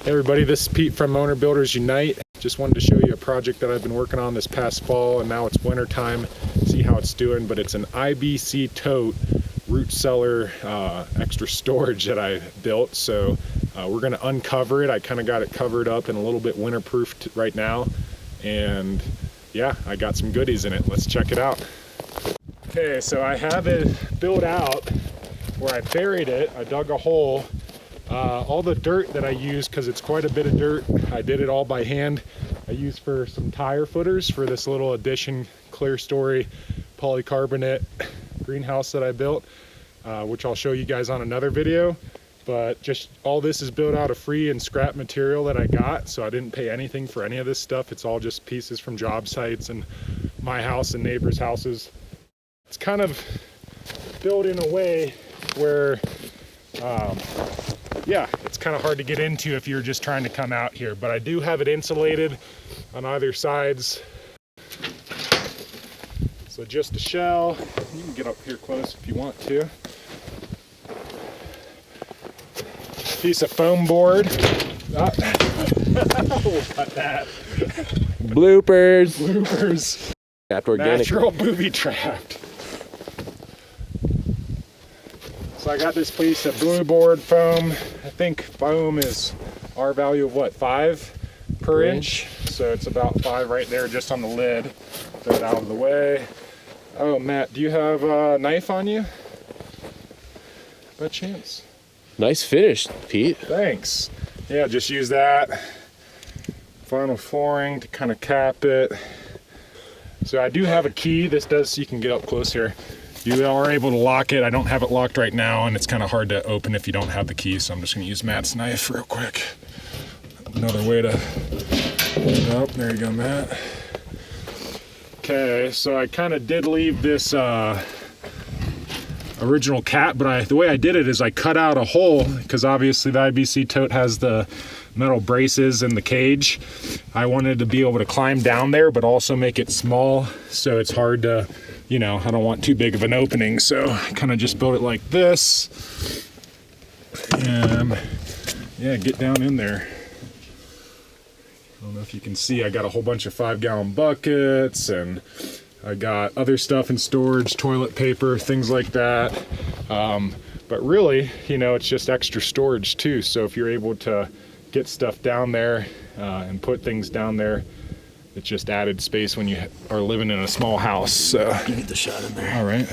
Hey everybody, this is Pete from Owner Builders Unite. Just wanted to show you a project that I've been working on this past fall, and now it's winter time. See how it's doing, but it's an IBC Tote root cellar extra storage that I built. So we're gonna uncover it. I kind of got it covered up and a little bit winter-proofed right now. And yeah, I got some goodies in it. Let's check it out. Okay, so I have it built out where I buried it. I dug a hole. All the dirt that I used, because it's quite a bit of dirt, I did it all by hand. I used for some tire footers for this little addition clear story polycarbonate greenhouse that I built, which I'll show you guys on another video. But just all this is built out of free and scrap material that I got, so I didn't pay anything for any of this stuff. It's all just pieces from job sites and my house and neighbors' houses. It's kind of built in a way where yeah, it's kind of hard to get into if you're just trying to come out here, but I do have it insulated on either sides. So just a shell. You can get up here close if you want to. Piece of foam board. Got that. Bloopers. Bloopers. Trapped organic. Natural booby trapped. So I got this piece of blue board foam. I think foam is our value of what, 5 per inch? So it's about 5 right there just on the lid. Throw it out of the way. Oh, Matt, do you have a knife on you? By chance? Nice finish, Pete. Thanks. Yeah, just use that. Vinyl flooring to kind of cap it. So I do have a key. This does, you can get up close here. You are able to lock it. I don't have it locked right now, and it's kind of hard to open if you don't have the key, so I'm just going to use Matt's knife real quick. Another way to... Oh, there you go, Matt. Okay, so I kind of did leave this original cap, but the way I did it is I cut out a hole, because obviously the IBC Tote has the metal braces and the cage. I wanted to be able to climb down there, but also make it small, so it's hard to... You know, I don't want too big of an opening, so I kind of just built it like this. And yeah, get down in there. I don't know if you can see, I got a whole bunch of 5-gallon buckets, and I got other stuff in storage, toilet paper, things like that. But really, you know, it's just extra storage too. So if you're able to get stuff down there and put things down there, it's just added space when you are living in a small house. So You get the shot in there. all right.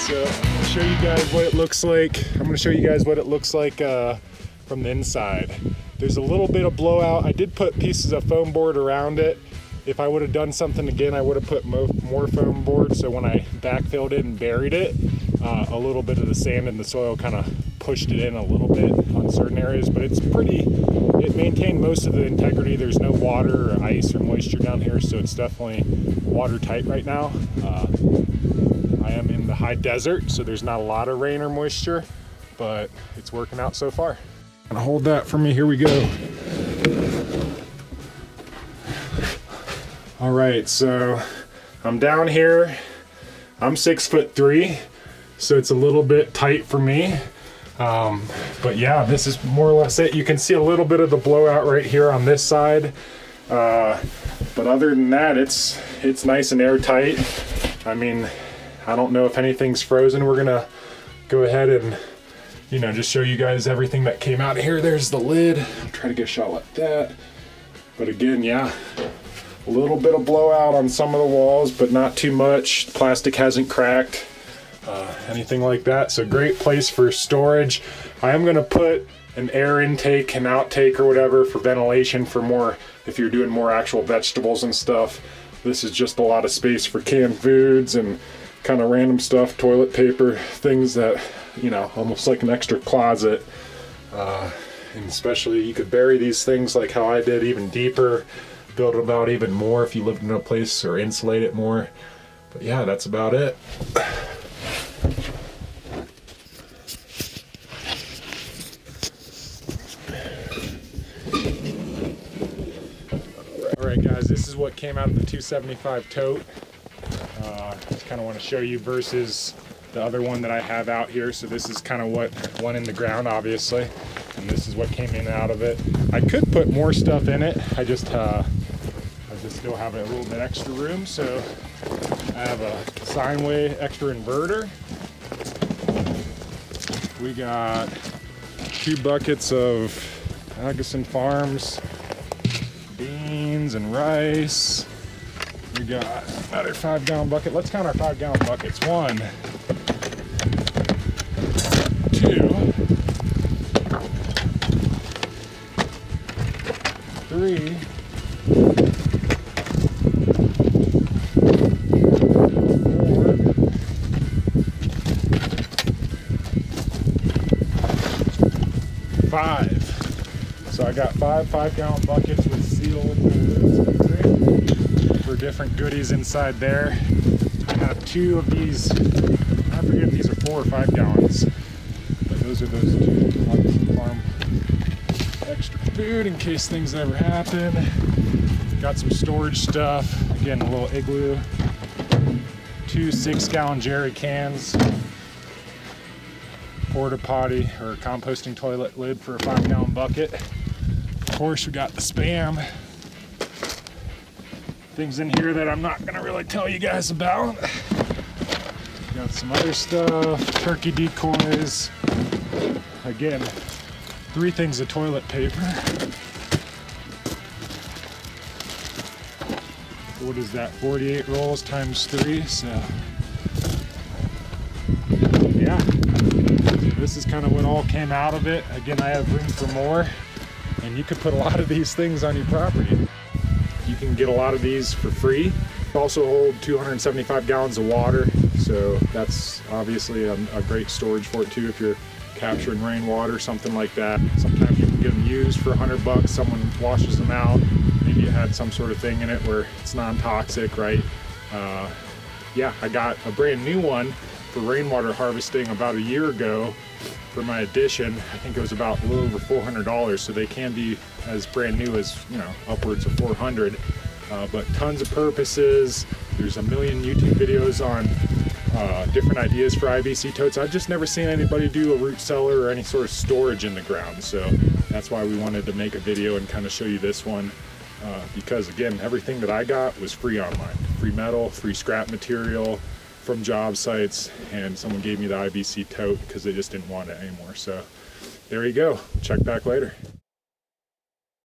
So I'll show you guys what it looks like. I'm going to show you guys what it looks like from the inside. There's a little bit of blowout. I did put pieces of foam board around it. If I would have done something again, I would have put more foam board. So when I backfilled it and buried it, a little bit of the sand and the soil kind of pushed it in a little bit on certain areas, but it maintained most of the integrity. There's no water or ice or moisture down here, so it's definitely watertight right now. I am in the high desert, so there's not a lot of rain or moisture, but it's working out so far. Gonna hold that for me, here we go. All right, so I'm down here. I'm 6'3", so it's a little bit tight for me. But yeah, this is more or less it. You can see a little bit of the blowout right here on this side. But other than that, it's nice and airtight. I mean, I don't know if anything's frozen. We're gonna go ahead and, you know, just show you guys everything that came out of here. There's the lid. I'll try to get a shot like that. But again, yeah, a little bit of blowout on some of the walls, but not too much. Plastic hasn't cracked, anything like that. So great place for storage. I am gonna put an air intake and outtake or whatever for ventilation for more, if you're doing more actual vegetables and stuff. This is just a lot of space for canned foods and kind of random stuff, toilet paper, things that, you know, almost like an extra closet. And especially you could bury these things like how I did, even deeper, build it out even more if you lived in a place, or insulate it more. But yeah, that's about it. Alright guys, this is what came out of the 275 tote. Just kind of want to show you versus the other one that I have out here. So this is kind of what went in the ground, obviously, and this is what came in out of it. I could put more stuff in it. I just still have a little bit extra room, so I have a sine wave extra inverter. We got 2 buckets of Agassiz Farms beans and rice. We got another 5-gallon bucket. Let's count our 5-gallon buckets. 1, 2, 3, 4, 5. So I got 5 5-gallon buckets with sealed for different goodies inside there. I have 2 of these. I forget if these are 4 or 5 gallons, but those are those 2 Agassiz Farm extra food in case things ever happen. Got some storage stuff. Again, a little igloo. 2 6-gallon jerry cans. Porta potty or composting toilet lid for a 5-gallon bucket. Of course, we got the Spam. Things in here that I'm not gonna really tell you guys about. Got some other stuff, turkey decoys. Again, 3 things of toilet paper. What is that, 48 rolls times 3, so yeah. So this is kind of what all came out of it. Again, I have room for more, and you could put a lot of these things on your property. You can get a lot of these for free. Also hold 275 gallons of water, so that's obviously a great storage for it too if you're capturing rainwater, something like that. Sometimes you can get them used for $100. Someone washes them out. Maybe it had some sort of thing in it where it's non-toxic, right? Yeah, I got a brand new one for rainwater harvesting about a year ago for my addition. I think it was about a little over $400, so they can be as brand new as, you know, upwards of 400. But tons of purposes. There's a million YouTube videos on different ideas for IBC totes. I've just never seen anybody do a root cellar or any sort of storage in the ground, so that's why we wanted to make a video and kind of show you this one. Because again, everything that I got was free online. Free metal, free scrap material from job sites, and someone gave me the IBC tote because they just didn't want it anymore. So there you go. Check back later.